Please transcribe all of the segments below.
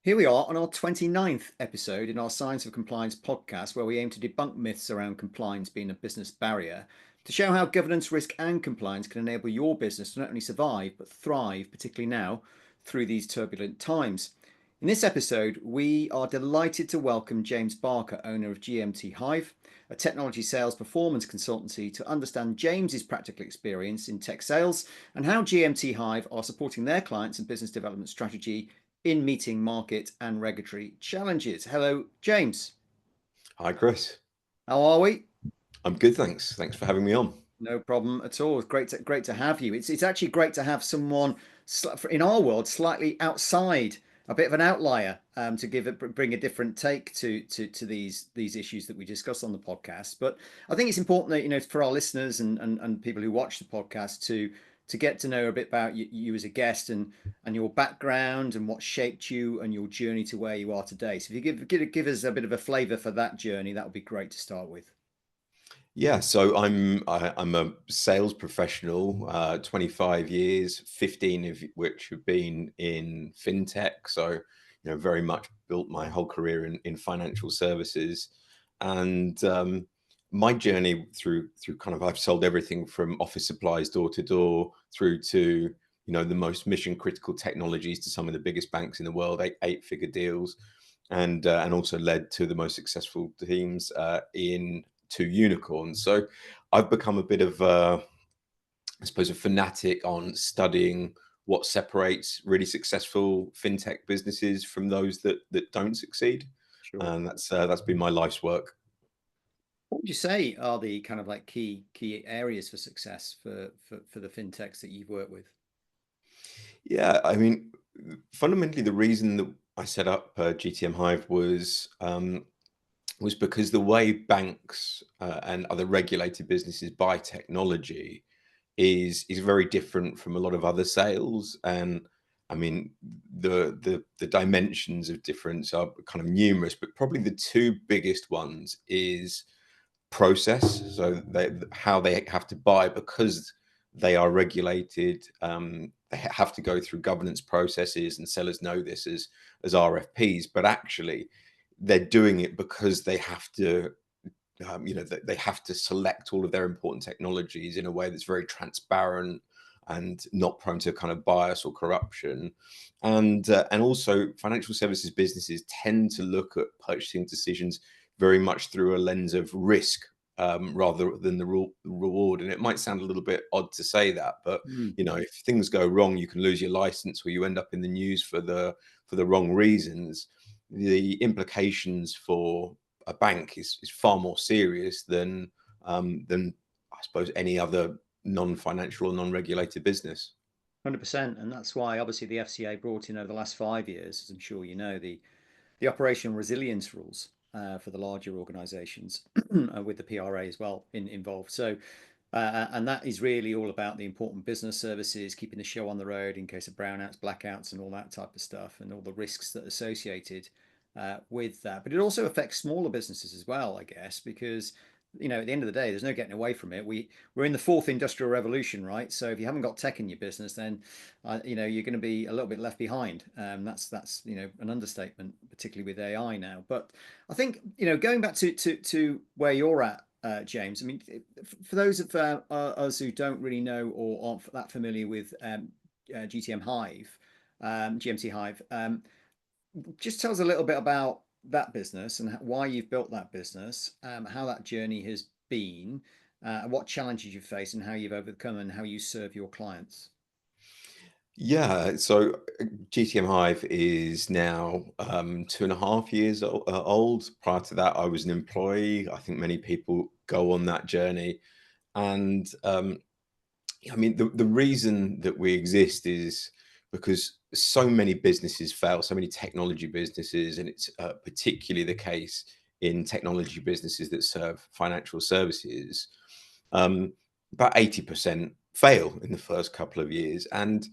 Here we are on our 29th episode in our Science of Compliance podcast, where we aim to debunk myths around compliance being a business barrier, to show how governance, risk, and compliance can enable your business to not only survive, but thrive, particularly now through these turbulent times. In this episode, we are delighted to welcome James Barker, owner of GMT Hive, a technology sales performance consultancy, to understand James's practical experience in tech sales and how GMT Hive are supporting their clients and business development strategy in meeting market and regulatory challenges. Hello, James. Hi, Chris. How are we? I'm good, thanks. Thanks for having me on. No problem at all. It's great to have you. It's actually great to have someone in our world slightly outside, a bit of an outlier, to bring a different take to these issues that we discuss on the podcast. But I think it's important that for our listeners and people who watch the podcast to get to know a bit about you as a guest and your background and what shaped you and your journey to where you are today. So if you give us a bit of a flavour for that journey, that would be great to start with. Yeah, so I'm a sales professional, 25 years, 15 of which have been in fintech. So, very much built my whole career in financial services, and my journey through kind of I've sold everything from office supplies door to door through to the most mission critical technologies to some of the biggest banks in the world, eight-figure deals, and also led to the most successful teams in two unicorns. So I've become a bit of, I suppose, a fanatic on studying what separates really successful fintech businesses from those that don't succeed, Sure. and that's been my life's work. What would you say are the kind of like key areas for success for the fintechs that you've worked with? Yeah, I mean, fundamentally, the reason that I set up GTM Hive was because the way banks and other regulated businesses buy technology is very different from a lot of other sales. And I mean, the dimensions of difference are kind of numerous, but probably the two biggest ones is process. So how they have to buy, because they are regulated. They have to go through governance processes, and sellers know this as RFPs. But actually, they're doing it because they have to they have to select all of their important technologies in a way that's very transparent and not prone to kind of bias or corruption. And also, financial services businesses tend to look at purchasing decisions very much through a lens of risk, rather than the reward. And it might sound a little bit odd to say that, but Mm. if things go wrong, you can lose your license, or you end up in the news for the wrong reasons. The implications for a bank is far more serious than I suppose any other non-financial or non-regulated business. 100%. And that's why obviously the FCA brought in over the last 5 years, as I'm sure you know, the operational resilience rules for the larger organisations with the PRA as well involved. So, and that is really all about the important business services, keeping the show on the road in case of brownouts, blackouts, and all that type of stuff, and all the risks that are associated with that. But it also affects smaller businesses as well, I guess, because at the end of the day, there's no getting away from it. We're in the fourth industrial revolution, right? So if you haven't got tech in your business, then you're going to be a little bit left behind. That's an understatement, particularly with AI now. But I think going back to where you're at, James. I mean, for those of us who don't really know or aren't that familiar with GTM Hive, GMT Hive, just tell us a little bit about that business and why you've built that business, how that journey has been, what challenges you've faced, and how you've overcome, and how you serve your clients. Yeah, so GTM Hive is now 2.5 years old. Prior to that, I was an employee. I think many people go on that journey, and I mean, the reason that we exist is because so many businesses fail, so many technology businesses, and it's particularly the case in technology businesses that serve financial services. Um, about 80% fail in the first couple of years, and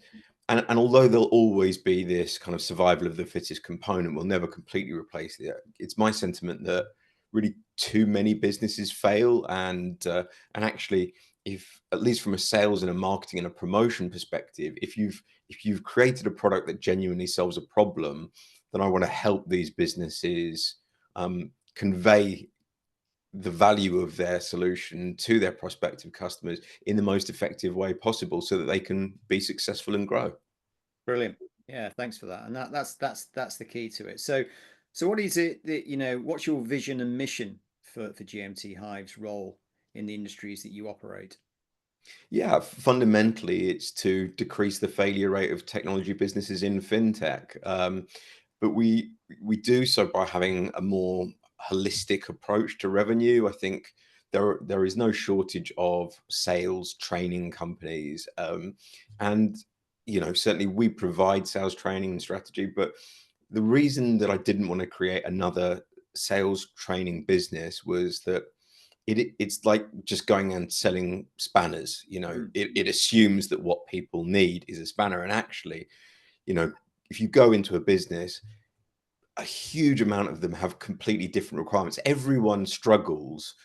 although there'll always be this kind of survival of the fittest component, we'll never completely replace it. It's my sentiment that really too many businesses fail, and actually, if at least from a sales and a marketing and a promotion perspective, if you've created a product that genuinely solves a problem, then I want to help these businesses convey the value of their solution to their prospective customers in the most effective way possible so that they can be successful and grow. Brilliant. Yeah, thanks for that. And that's the key to it. So what is it that, what's your vision and mission for GMT Hive's role in the industries that you operate? Yeah, fundamentally, it's to decrease the failure rate of technology businesses in fintech. But we do so by having a more holistic approach to revenue. I think there is no shortage of sales training companies, and certainly we provide sales training and strategy. But the reason that I didn't want to create another sales training business was that it's like just going and selling spanners. Mm, It assumes that what people need is a spanner, and actually, you know, if you go into a business, a huge amount of them have completely different requirements. Everyone struggles,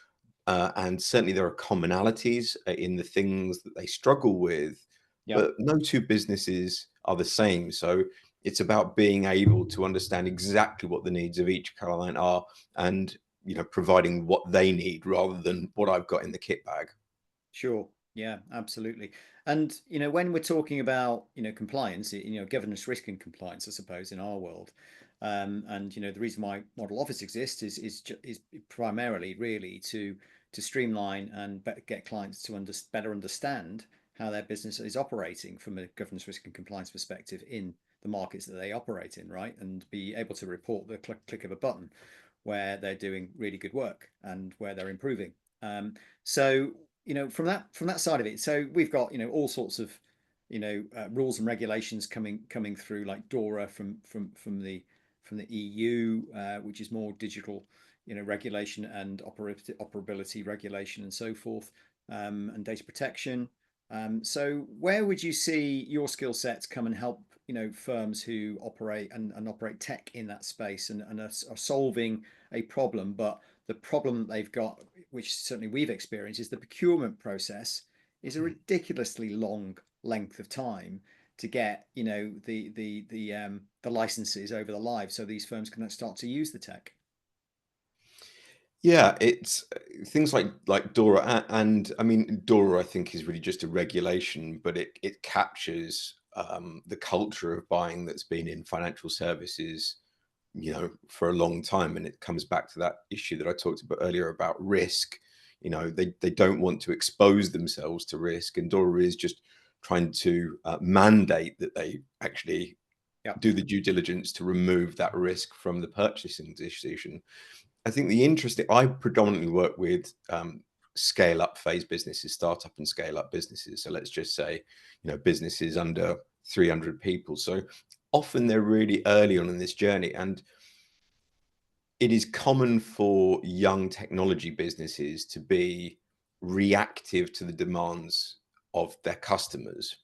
and certainly there are commonalities in the things that they struggle with, yeah, but no two businesses are the same. So it's about being able to understand exactly what the needs of each client are, and providing what they need rather than what I've got in the kit bag. sure. Yeah, absolutely. And when we're talking about compliance, governance, risk, and compliance, I suppose, in our world, and the reason why model office exists is primarily really to streamline and get clients to better understand how their business is operating from a governance, risk, and compliance perspective in the markets that they operate in, right? And be able to report the click of a button where they're doing really good work and where they're improving. So from that side of it, so we've got all sorts of rules and regulations coming through, like DORA from the EU, which is more digital regulation and operability regulation and so forth, and data protection. So where would you see your skill sets come and help firms who operate and operate tech in that space and are solving a problem, but the problem that they've got, which certainly we've experienced, is the procurement process is a ridiculously long length of time to get the licenses over the line, so these firms can start to use the tech. Yeah, it's things like DORA, and I mean DORA I think is really just a regulation, but it captures the culture of buying that's been in financial services, for a long time, and it comes back to that issue that I talked about earlier about risk. They don't want to expose themselves to risk, and DORA is just trying to mandate that they actually Yeah. do the due diligence to remove that risk from the purchasing decision. I think I predominantly work with scale up phase businesses, startup and scale up businesses. So let's just say, businesses under 300 people. So often they're really early on in this journey. And it is common for young technology businesses to be reactive to the demands of their customers.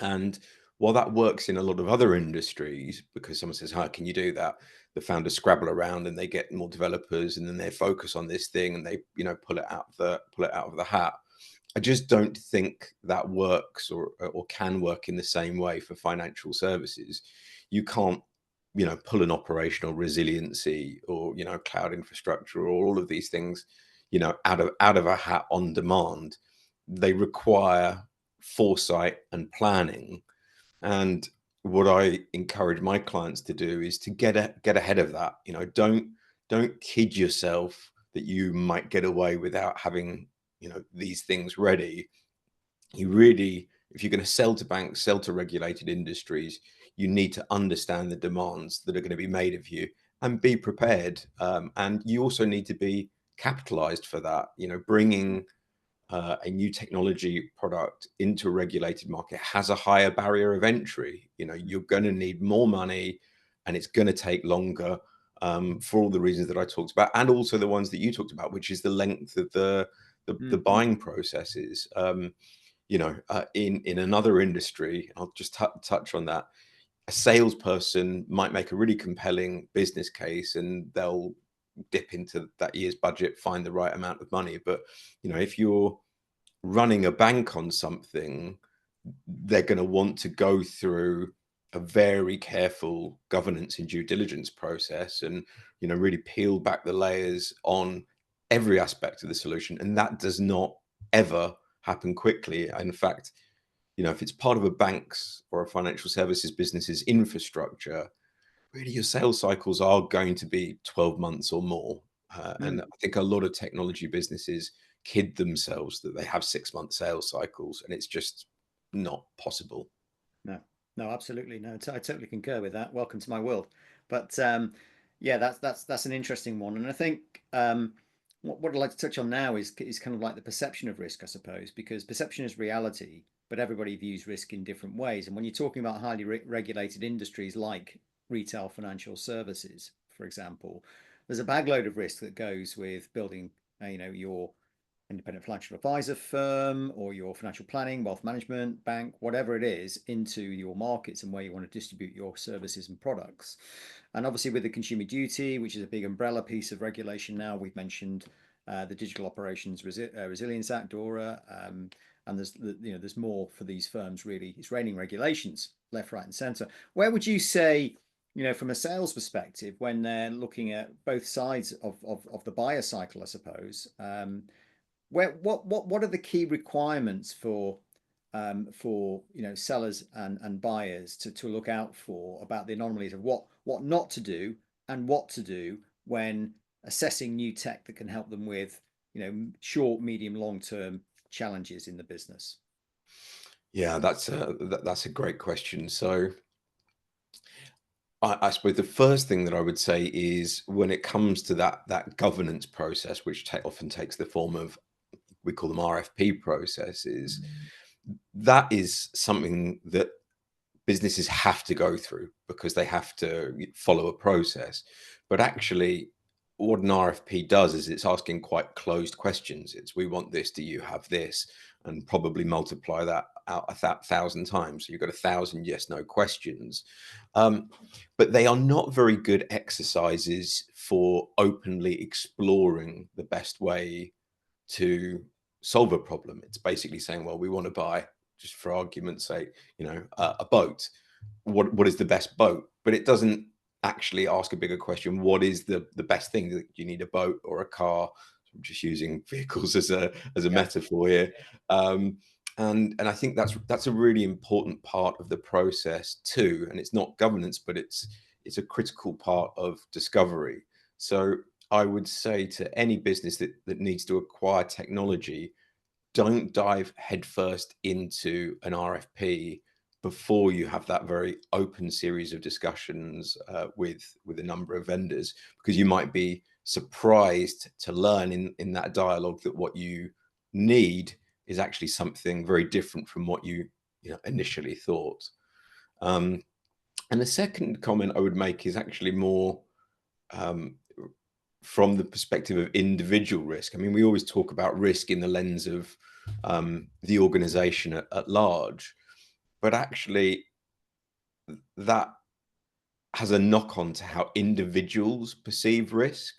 And while that works in a lot of other industries, because someone says, "How can you do that?" The founders scrabble around and they get more developers, and then they focus on this thing and they, pull it out of the hat. I just don't think that works or can work in the same way for financial services. You can't, pull an operational resiliency or cloud infrastructure or all of these things, out of a hat on demand. They require foresight and planning. And what I encourage my clients to do is to get ahead of that. Don't kid yourself that you might get away without having these things ready. You really, if you're going to sell to banks, sell to regulated industries, you need to understand the demands that are going to be made of you and be prepared. And you also need to be capitalized for that. Bringing a new technology product into a regulated market has a higher barrier of entry. You're going to need more money, and it's going to take longer, for all the reasons that I talked about, and also the ones that you talked about, which is the length of the Mm-hmm. buying processes. In another industry, I'll just touch on that. A salesperson might make a really compelling business case, and they'll dip into that year's budget, find the right amount of money. But if you're running a bank on something, they're going to want to go through a very careful governance and due diligence process, and really peel back the layers on every aspect of the solution. And that does not ever happen quickly. In fact, if it's part of a bank's or a financial services business's infrastructure, really your sales cycles are going to be 12 months or more. And I Mm. think a lot of technology businesses kid themselves that they have 6-month sales cycles, and it's just not possible. No, no, absolutely. No, I totally concur with that. Welcome to my world. But yeah, that's an interesting one. And I think what I'd like to touch on now is kind of like the perception of risk, I suppose, because perception is reality, but everybody views risk in different ways. And when you're talking about highly regulated industries like retail financial services, for example, there's a bag load of risk that goes with building, your independent financial advisor firm or your financial planning, wealth management, bank, whatever it is, into your markets and where you want to distribute your services and products. And obviously, with the consumer duty, which is a big umbrella piece of regulation now, we've mentioned the Digital Operations Resilience Act, DORA, and there's more for these firms. Really, it's raining regulations left, right, and centre. Where would you say, from a sales perspective, when they're looking at both sides of the buyer cycle, I suppose, what are the key requirements for sellers and buyers to look out for about the anomalies of what not to do and what to do when assessing new tech that can help them with short, medium, long term challenges in the business? Yeah, that's a great question. So I suppose the first thing that I would say is when it comes to that governance process, which often takes the form of, we call them RFP processes, that is something that businesses have to go through because they have to follow a process. But actually, what an RFP does is it's asking quite closed questions. It's, we want this, do you have this? And probably multiply that out 1,000 times. So you've got 1,000 yes, no questions. But they are not very good exercises for openly exploring the best way to solve a problem. It's basically saying, well, we want to buy, just for argument's sake, a boat. What is the best boat? But it doesn't actually ask a bigger question. What is the best thing? That you need a boat or a car? I'm just using vehicles as a Yeah, metaphor here. Um, and I think that's a really important part of the process too. And it's not governance, but it's a critical part of discovery. So I would say to any business that needs to acquire technology, don't dive headfirst into an RFP before you have that very open series of discussions with a number of vendors, because you might be surprised to learn in that dialogue that what you need is actually something very different from what you initially thought. Um, and the second comment I would make is actually more um, from the perspective of individual risk. I mean, we always talk about risk in the lens of the organization at large, but actually that has a knock on to how individuals perceive risk.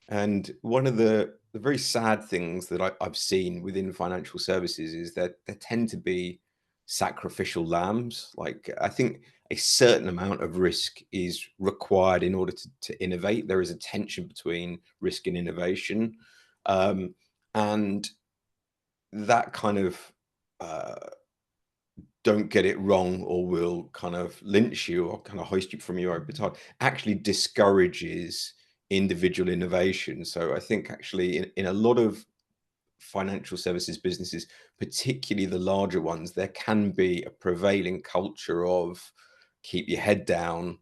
And one of the very sad things that I've seen within financial services is that there tend to be sacrificial lambs. Like, I think a certain amount of risk is required in order to innovate. There is a tension between risk and innovation. Um, and that kind of uh, don't get it wrong or will kind of lynch you or kind of hoist you from your own petard actually discourages individual innovation. So I think actually in a lot of financial services businesses, particularly the larger ones, there can be a prevailing culture of keep your head down,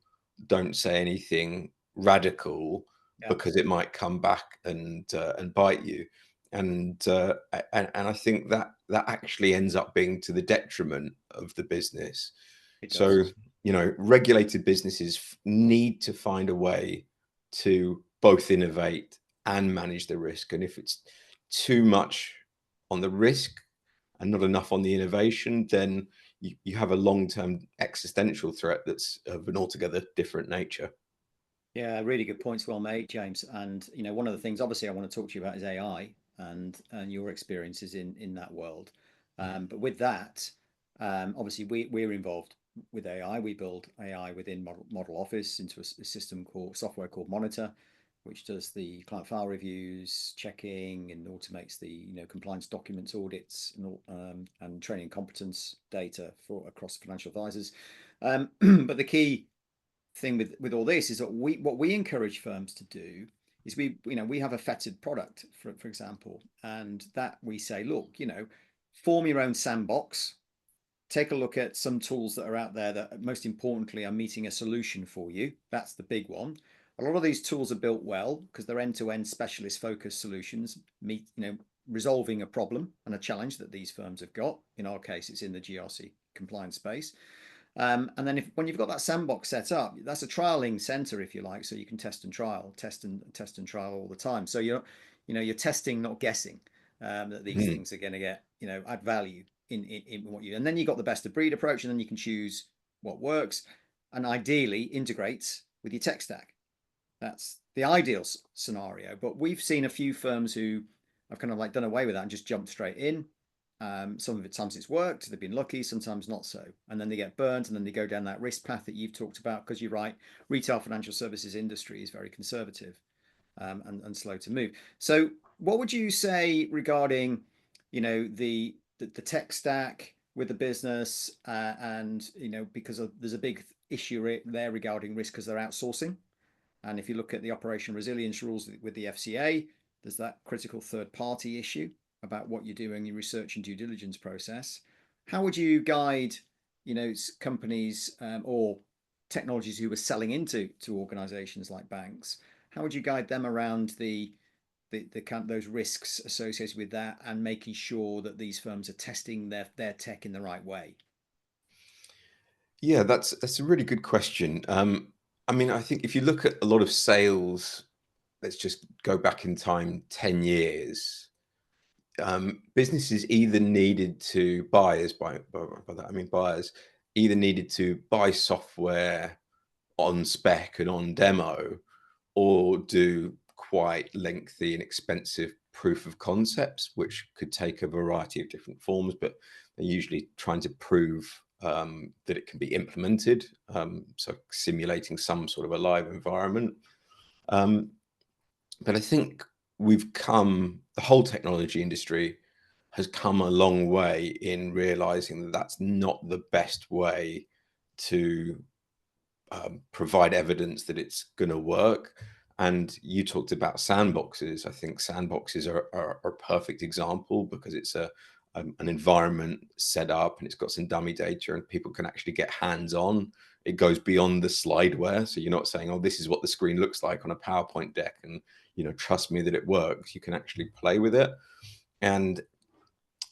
don't say anything radical yeah, because it might come back and bite you. And I think that actually ends up being to the detriment of the business. it does. So regulated businesses need to find a way to both innovate and manage the risk. And if it's too much on the risk and not enough on the innovation, then you have a long-term existential threat that's of an altogether different nature. Yeah, really good points, well made, James. And one of the things obviously I want to talk to you about is AI and your experiences in that world. But with that, obviously we're involved with AI. We build AI within Model Office into a system called software called Monitor, which does the client file reviews, checking, and automates the compliance documents, audits, and training competence data for across financial advisors. But the key thing with all this is that what we encourage firms to do is we have a fettered product, for example, and that we say, look, form your own sandbox, take a look at some tools that are out there that most importantly are meeting a solution for you. That's the big one. A lot of these tools are built well because they're end-to-end specialist focused solutions, resolving a problem and a challenge that these firms have got. In our case, it's in the GRC compliance space. And then when you've got that sandbox set up, that's a trialing center, if you like, so you can test and trial all the time. So you're testing, not guessing, that these things are going to get add value in what you. And then you got the best of breed approach, and then you can choose what works, and ideally integrates with your tech stack. That's the ideal scenario. But we've seen a few firms who have kind of like done away with that and just jumped straight in. Some of the times it's worked, they've been lucky, sometimes not so. And then they get burnt, and then they go down that risk path that you've talked about, because you're right, retail financial services industry is very conservative, and slow to move. So what would you say regarding, the tech stack with the business, and, because there's a big issue there regarding risk because they're outsourcing. And if you look at the operation resilience rules with the FCA, there's that critical third party issue about what you're doing in your research and due diligence process. How would you guide, companies, or technologies who are selling into organizations like banks? How would you guide them around the those risks associated with that, and making sure that these firms are testing their tech in the right way? Yeah, that's a really good question. I mean, I think if you look at a lot of sales, let's just go back in time 10 years. Businesses either needed to buyers by that I mean buyers either needed to buy software on spec and on demo, or do quite lengthy and expensive proof of concepts, which could take a variety of different forms, but they're usually trying to prove that it can be implemented, so simulating some sort of a live environment. But I think the whole technology industry has come a long way in realizing that that's not the best way to provide evidence that it's going to work. And you talked about sandboxes. I think sandboxes are a perfect example, because it's an environment set up and it's got some dummy data and people can actually get hands on. It goes beyond the slideware. So you're not saying, oh, this is what the screen looks like on a PowerPoint deck, and trust me that it works. You can actually play with it. And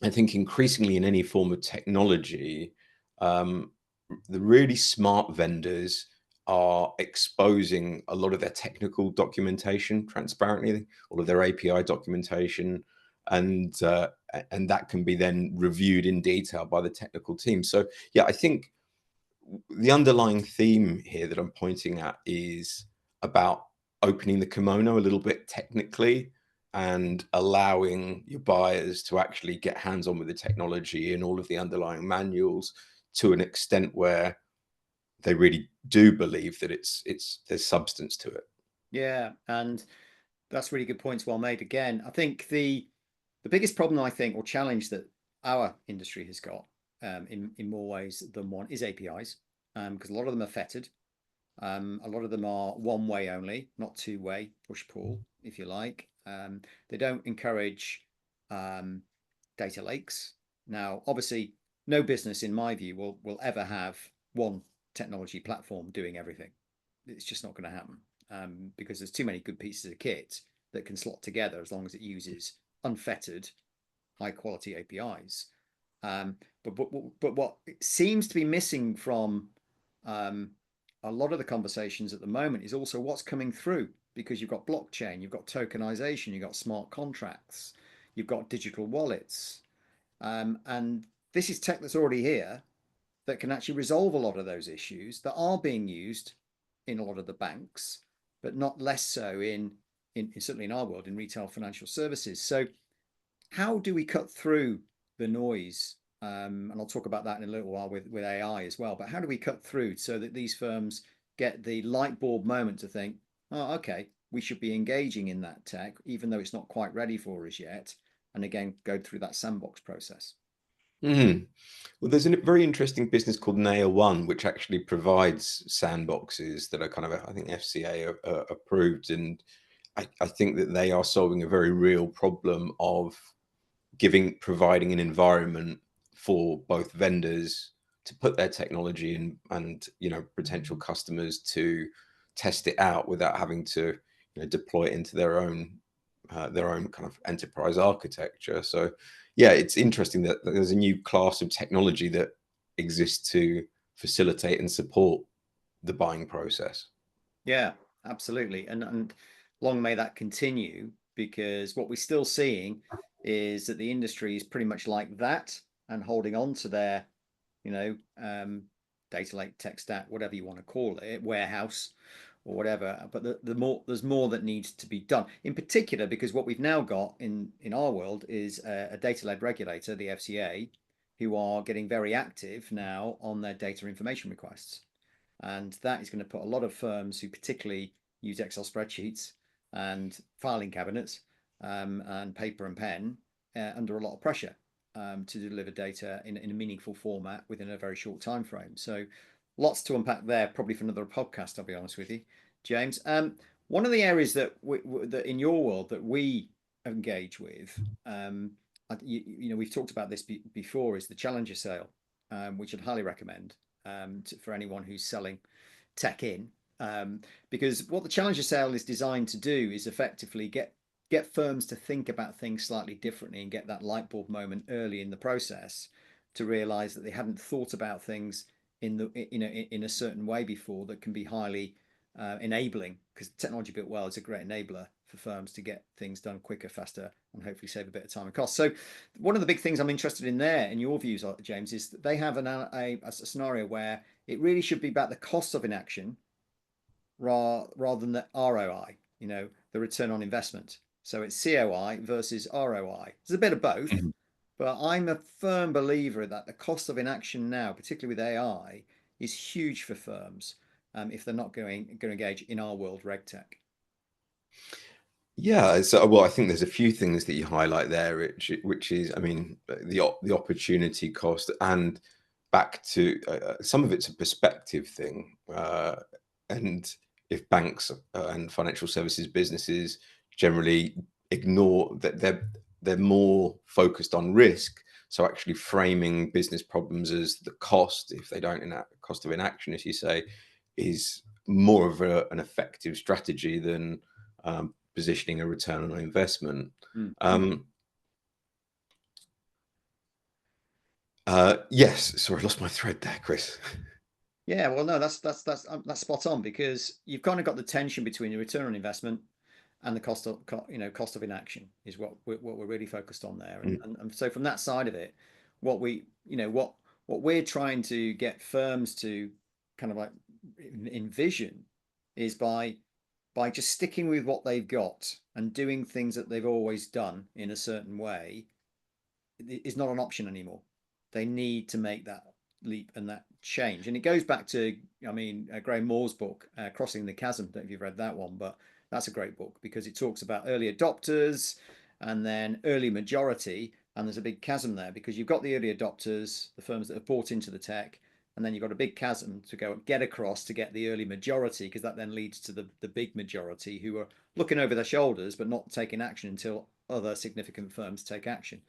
I think increasingly in any form of technology, the really smart vendors are exposing a lot of their technical documentation transparently, all of their API documentation, and that can be then reviewed in detail by the technical team. So yeah, I think the underlying theme here that I'm pointing at is about opening the kimono a little bit technically, and allowing your buyers to actually get hands-on with the technology and all of the underlying manuals to an extent where they really do believe that there's substance to it. Yeah, and that's really good points, well made. Again, I think the biggest problem, I think, or challenge that our industry has got, in more ways than one, is APIs, because a lot of them are fettered. A lot of them are one way only, not two way, push pull, if you like. They don't encourage data lakes. Now, obviously, no business, in my view, will ever have one technology platform doing everything. It's just not going to happen, because there's too many good pieces of kit that can slot together as long as it uses unfettered, high quality APIs. But what seems to be missing from, a lot of the conversations at the moment is also what's coming through, because you've got blockchain, you've got tokenization, you've got smart contracts, you've got digital wallets, and this is tech that's already here that can actually resolve a lot of those issues that are being used in a lot of the banks, but not less so in certainly in our world, in retail financial services. So how do we cut through the noise, and I'll talk about that in a little while with AI as well. But how do we cut through so that these firms get the light bulb moment to think, oh, okay, we should be engaging in that tech, even though it's not quite ready for us yet. And again, go through that sandbox process. Mhm. Well, there's a very interesting business called Nail One, which actually provides sandboxes that are kind of, I think, FCA approved, and I think that they are solving a very real problem of providing an environment for both vendors to put their technology in, and potential customers to test it out without having to deploy it into their own kind of enterprise architecture. So yeah, it's interesting that there's a new class of technology that exists to facilitate and support the buying process. Yeah, absolutely. And long may that continue, because what we're still seeing is that the industry is pretty much like that and holding on to their, you know, data lake, tech stack, whatever you want to call it, warehouse or whatever. But there's more that needs to be done. In particular, because what we've now got in our world is a data-led regulator, the FCA, who are getting very active now on their data information requests. And that is going to put a lot of firms who particularly use Excel spreadsheets and filing cabinets and paper and pen under a lot of pressure to deliver data in a meaningful format within a very short time frame. So lots to unpack there, probably for another podcast, I'll be honest with you, James. One of the areas that that in your world that we engage with, we've talked about this before, is the Challenger sale, which I'd highly recommend for anyone who's selling tech in. Because what the Challenger sale is designed to do is effectively get firms to think about things slightly differently and get that light bulb moment early in the process to realize that they hadn't thought about things in a certain way before that can be highly enabling, because technology built well is a great enabler for firms to get things done quicker, faster, and hopefully save a bit of time and cost. So one of the big things I'm interested in there, in your views, James, is that they have a scenario where it really should be about the cost of inaction rather than the ROI, the return on investment. So it's COI versus ROI. There's a bit of both, Mhm. but I'm a firm believer that the cost of inaction now, particularly with AI, is huge for firms if they're not going to engage in our world regtech. Yeah, so well, I think there's a few things that you highlight there, which is, I mean, the opportunity cost, and back to some of it's a perspective thing, and if banks and financial services businesses generally ignore that, they're more focused on risk. So actually framing business problems as the cost, if they don't enact cost of inaction, as you say, is more of an effective strategy than positioning a return on investment. Mm. Yes, sorry, I lost my thread there, Chris. Yeah, well, no, that's spot on, because you've kind of got the tension between the return on investment and the cost of inaction is what we're really focused on there. Mm. And so from that side of it, what we're trying to get firms to kind of like envision is by just sticking with what they've got and doing things that they've always done in a certain way is not an option anymore. They need to make that leap and that change. And it goes back to, I mean, Graham Moore's book, Crossing the Chasm. I don't know if you've read that one, but that's a great book because it talks about early adopters and then early majority. And there's a big chasm there because you've got the early adopters, the firms that have bought into the tech, and then you've got a big chasm to get across to get the early majority, because that then leads to the big majority who are looking over their shoulders but not taking action until other significant firms take action.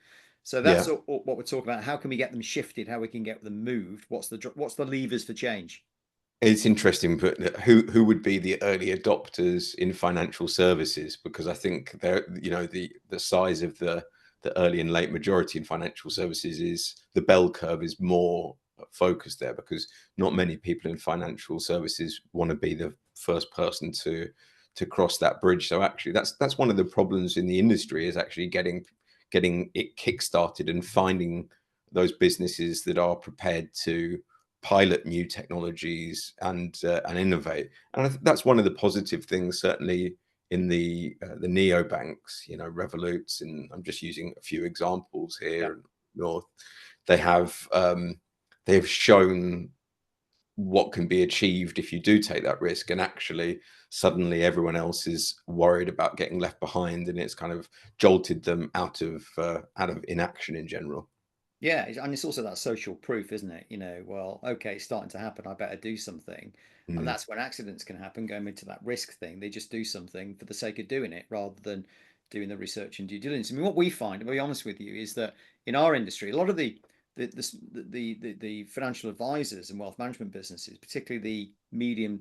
So that's Yeah, what we're talking about. How can we get them shifted? How we can get them moved? What's the levers for change? it's interesting, but who would be the early adopters in financial services? Because I think they're, the size of the early and late majority in financial services, is the bell curve is more focused there, because not many people in financial services want to be the first person to cross that bridge. So actually, that's one of the problems in the industry, is actually getting it kickstarted and finding those businesses that are prepared to pilot new technologies and innovate. And I think that's one of the positive things, certainly in the neobanks, Revoluts, and I'm just using a few examples Yeah. here, North. they have they have shown what can be achieved if you do take that risk, and actually suddenly everyone else is worried about getting left behind, and it's kind of jolted them out of inaction in general. Yeah, and it's also that social proof, isn't it? Well, okay, it's starting to happen. I better do something. And Mm. that's when accidents can happen, going into that risk thing. They just do something for the sake of doing it rather than doing the research and due diligence. I mean, what we find, to be honest with you, is that in our industry, a lot of the financial advisors and wealth management businesses, particularly the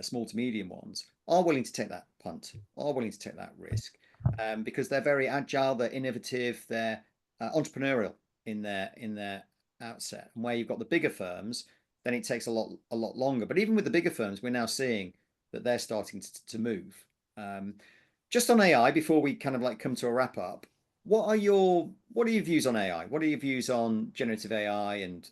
small to medium ones, are willing to take that punt, are willing to take that risk, because they're very agile, they're innovative, they're entrepreneurial in their outset. And where you've got the bigger firms, then it takes a lot longer. But even with the bigger firms, we're now seeing that they're starting to move. Um, just on AI, before we kind of like come to a wrap up, what are your views on AI? What are your views on generative AI and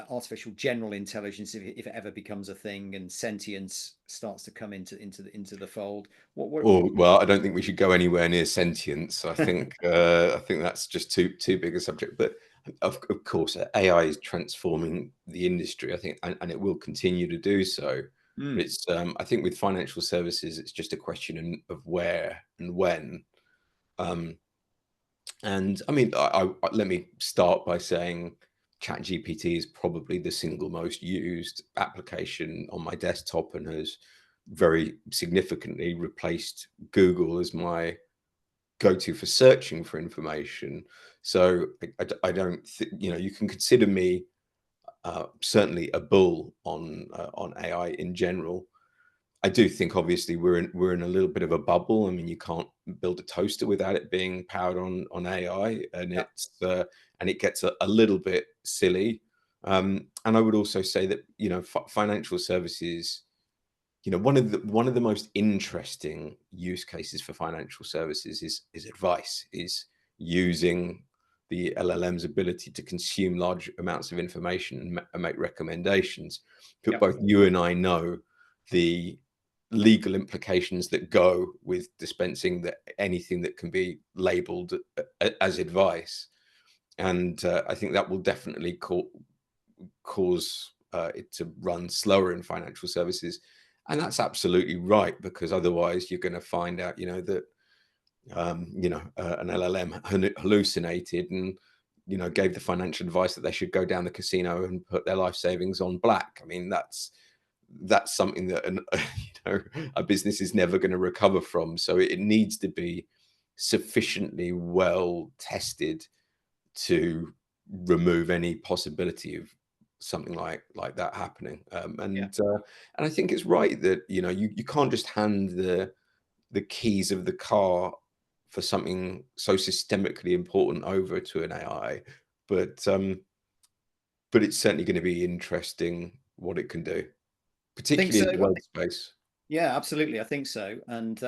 artificial general intelligence, if it ever becomes a thing and sentience starts to come into the fold? Oh, well, I don't think we should go anywhere near sentience. I think that's just too big a subject. But of course, AI is transforming the industry. I think, and it will continue to do so. But Mm, it's I think with financial services, it's just a question of where and when. Um, and I mean, let me start by saying ChatGPT is probably the single most used application on my desktop and has very significantly replaced Google as my go-to for searching for information. So I don't think, you can consider me certainly a bull on AI in general. I do think obviously we're in a little bit of a bubble. I mean, you can't build a toaster without it being powered on AI, and yeah, it gets a little bit silly. And I would also say that financial services, one of the most interesting use cases for financial services is advice, is using the LLM's ability to consume large amounts of information and make recommendations. But yeah, both you and I know the legal implications that go with dispensing anything that can be labeled as advice. And I think that will definitely cause it to run slower in financial services. And that's absolutely right, because otherwise you're going to find out, that an LLM hallucinated and gave the financial advice that they should go down the casino and put their life savings on black. I mean, that's something that a business is never going to recover from. So it needs to be sufficiently well tested to remove any possibility of something like that happening. yeah. And I think it's right that you can't just hand the keys of the car for something so systemically important over to an AI, but but it's certainly going to be interesting what it can do, Think particularly so. in the wealth space. Yeah, absolutely. I think so. And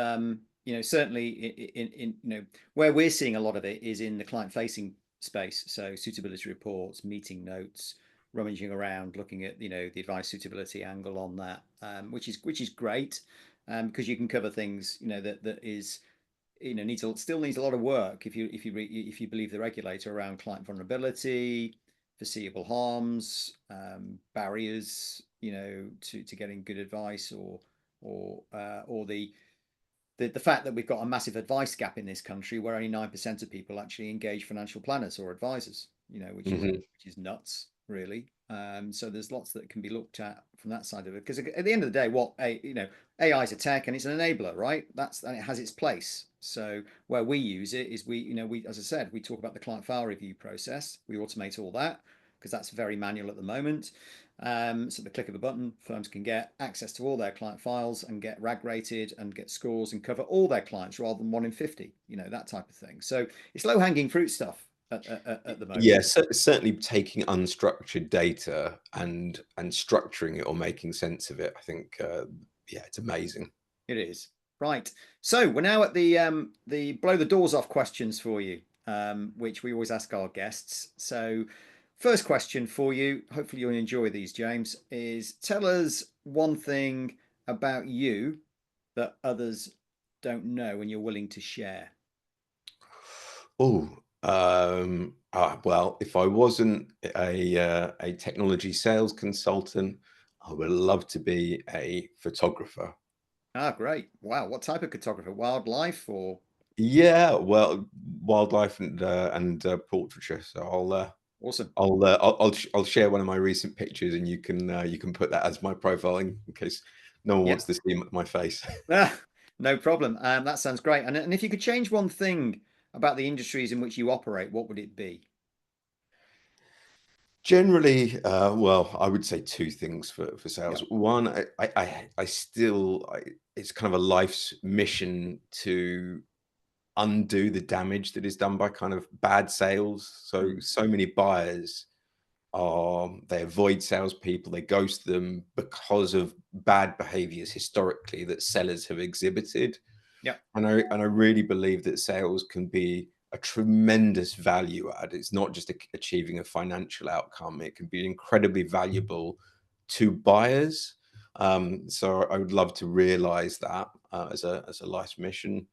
certainly in where we're seeing a lot of it is in the client-facing space. So suitability reports, meeting notes, rummaging around, looking at the advice suitability angle on that, which is great, because you can cover things that is still needs a lot of work if you believe the regulator around client vulnerability, foreseeable harms, barriers, to getting good advice, or the fact that we've got a massive advice gap in this country where only 9% of people actually engage financial planners or advisors, which is Hmm. which is nuts, really. So there's lots that can be looked at from that side of it. Because at the end of the day, AI is a tech and it's an enabler, right? And it has its place. So where we use it is as I said, we talk about the client file review process. We automate all that because that's very manual at the moment. So the click of a button, firms can get access to all their client files and get RAG rated and get scores and cover all their clients rather than 1 in 50, that type of thing. So it's low hanging fruit stuff at the moment. Yeah, certainly taking unstructured data and structuring it or making sense of it. I think, yeah, it's amazing. It is. Right. So we're now at the blow the doors off questions for you, which we always ask our guests. So first question for you, hopefully you'll enjoy these, James, is tell us one thing about you that others don't know and you're willing to share. Oh, Well, if I wasn't a technology sales consultant, I would love to be a photographer. Ah, great. Wow. What type of photographer? Wildlife or Yeah, well, wildlife and portraiture. So awesome. I'll share one of my recent pictures, and you can put that as my profile in case no one Yeah. wants to see my face. Ah, no problem. That sounds great. And if you could change one thing about the industries in which you operate, what would it be? Generally, well, I would say two things for Yeah. sales. One, I still, it's kind of a life's mission to undo the damage that is done by kind of bad sales. Mm. So many buyers they avoid salespeople, they ghost them because of bad behaviors historically that sellers have exhibited. Yeah. And I really believe that sales can be a tremendous value add. It's not just achieving a financial outcome. It can be incredibly valuable to buyers. So I would love to realize that as a life mission.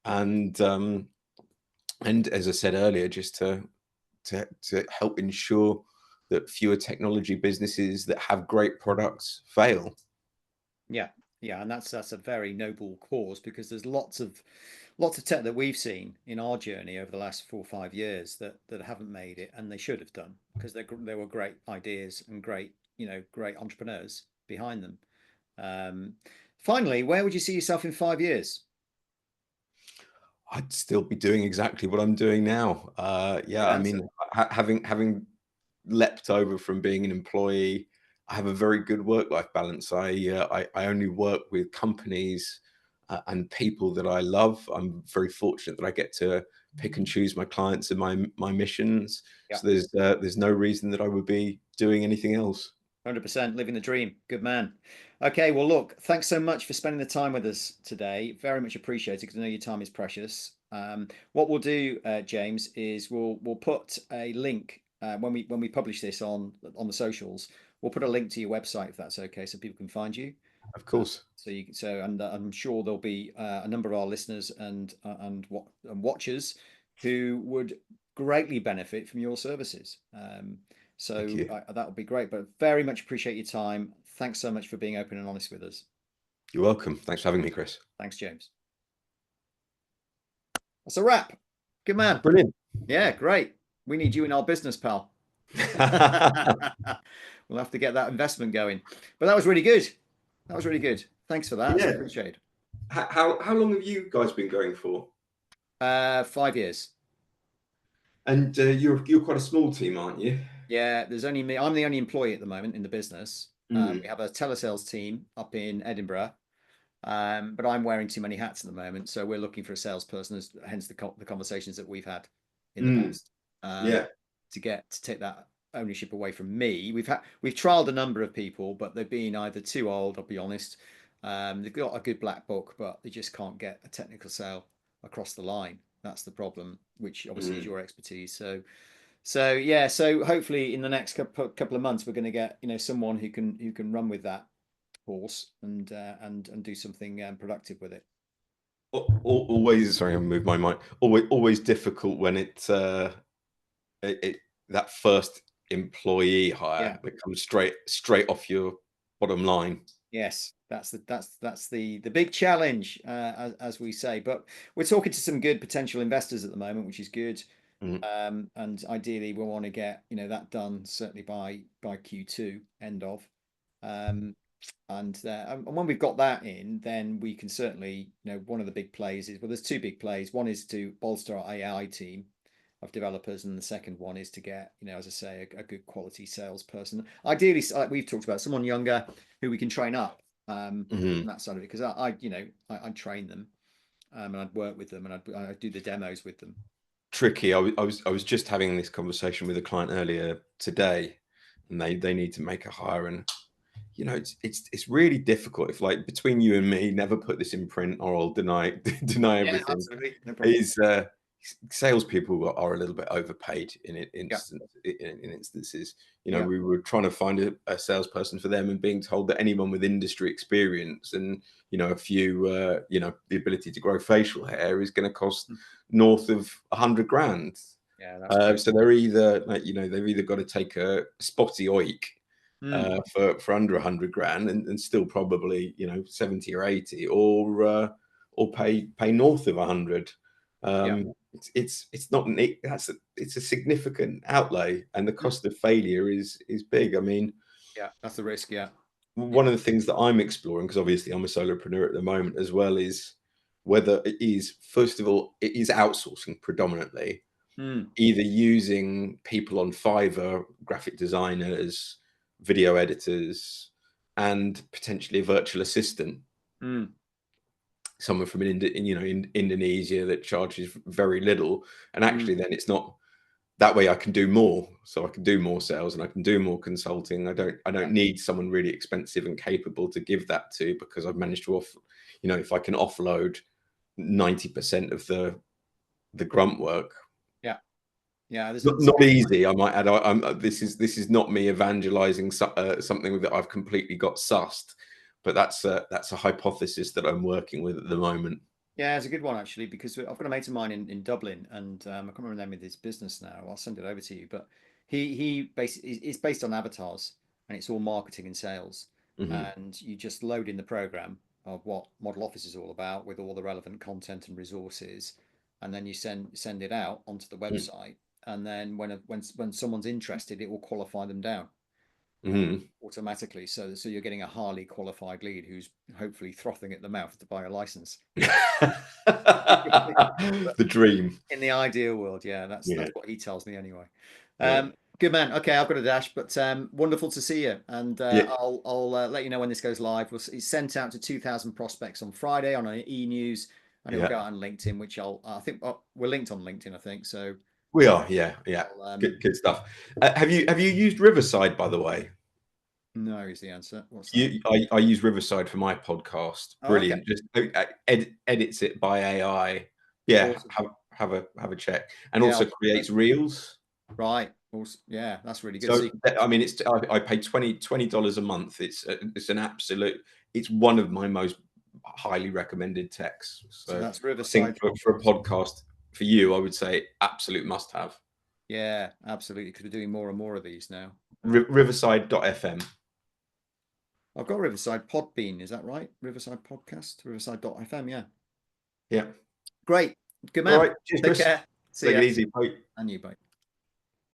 And and as I said earlier, just to help ensure that fewer technology businesses that have great products fail. Yeah. Yeah. And that's a very noble cause because there's lots of tech that we've seen in our journey over the last 4 or 5 years that haven't made it, and they should have done because there were great ideas and great great entrepreneurs behind them. Um, Finally, where would you see yourself in 5 years? I'd still be doing exactly what I'm doing now. Good Yeah, I answer. mean, having leapt over from being an employee, I have a very good work-life balance. I only work with companies and people that I love. I'm very fortunate that I get to pick and choose my clients and my missions. Yeah. So there's no reason that I would be doing anything else. 100% living the dream. Good man. Okay, well, look, thanks so much for spending the time with us today. Very much appreciated because I know your time is precious. What we'll do, James, is we'll put a link when we publish this on the socials. We'll put a link to your website if that's okay, so people can find you. Of Uh, course. and I'm sure there'll be a number of our listeners and watchers who would greatly benefit from your services. Thank you. That would be great. But very much appreciate your time. Thanks so much for being open and honest with us. You're welcome. Thanks for having me, Chris. Thanks, James. That's a wrap. Good man. Brilliant. Yeah, great. We need you in our business, pal. We'll have to get that investment going. But that was really good. That was really good. Thanks for that. It's Yeah. appreciated. How long have you guys been going for? 5 years. And you're quite a small team, aren't you? Yeah, there's only me. I'm the only employee at the moment in the business. Mm, We have a telesales team up in Edinburgh, but I'm wearing too many hats at the moment, so we're looking for a salesperson. Hence the conversations that we've had in the mm, past um, yeah. to take that ownership away from me. We've trialed a number of people, but they've been either too old. I'll be honest. They've got a good black book, but they just can't get a technical sale across the line. That's the problem, which obviously is Mm. your expertise. So yeah, so hopefully in the next couple of months we're going to get someone who can run with that horse and do something productive with it. Always, sorry, I moved my mic. Always difficult when it that first employee Yeah. hire that comes straight off your bottom line. Yes, that's the big challenge, as we say. But we're talking to some good potential investors at the moment, which is good. Mm, And ideally, we want to get that done certainly by Q2 end of. Um, and when we've got that in, then we can certainly, one of the big plays is, well, there's two big plays. One is to bolster our AI team of developers, and the second one is to get, as I say, a good quality salesperson. Ideally, like we've talked about, someone younger who we can train up mhm. on that side of it. Because I'd train them and I'd work with them and I'd do the demos with them. Tricky. I was just having this conversation with a client earlier today, and they need to make a hire, and it's really difficult. If, like, between you and me, never put this in print or I'll deny deny Yeah, everything. absolutely, no problem. Is salespeople are a little bit overpaid Yeah. in instances. Yeah. We were trying to find a salesperson for them and being told that anyone with industry experience and a few the ability to grow facial hair is going to cost north of 100 grand. Yeah, that's good. So they're either like, they've either got to take a spotty oik for under 100 grand and still probably 70 or 80, or pay north of 100. Yeah, It's not it's a significant outlay, and the cost of failure is big. I mean, yeah, that's the risk. Yeah, one of the things that I'm exploring, because obviously I'm a solopreneur at the moment as well, is whether it is, first of all, it is outsourcing predominantly, either using people on Fiverr, graphic designers, video editors, and potentially a virtual assistant, someone from in Indonesia that charges very little, and actually then it's not that way. I can do more, so I can do more sales and I can do more consulting. I don't need someone really expensive and capable to give that to, because I've managed to if I can offload 90% of the grunt work. Yeah, there's Not easy, I might add. This is not me evangelizing something that I've completely got sussed, but that's a hypothesis that I'm working with at the moment. Yeah, it's a good one actually, because I've got a mate of mine in Dublin, and I can't remember the name of his business now. I'll send it over to you. But he basically it's based on avatars, and it's all marketing and sales. And you just load in the program of what Model Office is all about with all the relevant content and resources, and then you send it out onto the website. And then when someone's interested, it will qualify them down automatically. So you're getting a highly qualified lead who's hopefully frothing at the mouth to buy a license. The dream. In the ideal world, yeah, that's Yeah. what he tells me anyway. Yeah. Good man. Okay, I've got a dash, but wonderful to see you. And Yeah. I'll let you know when this goes live. It's sent out to 2,000 prospects on Friday on an e-news, and it'll Yeah. go out on LinkedIn, which I think we're linked on LinkedIn, I think. So We are, yeah. Good stuff. Have you used Riverside, by the way? no is the answer. What's that? I use Riverside for my podcast. Oh, okay. Brilliant. Just edits it by AI. Yeah, Awesome. have a check, and Yeah, also creates reels. right. Also, yeah, that's really good. So I mean, I pay $20 a month. It's an absolute. It's one of my most highly recommended techs. So So that's I think Riverside. for a podcast for you, I would say absolute must have. Yeah, absolutely. Because we're doing more and more of these now. Riverside.fm. I've got Riverside Podbean. Is that right? Riverside Podcast, Riverside.fm. Yeah. Yeah. Great. Good All man. right. Cheers, Take Chris. care. See Take ya. it easy. Bye. And you, bye.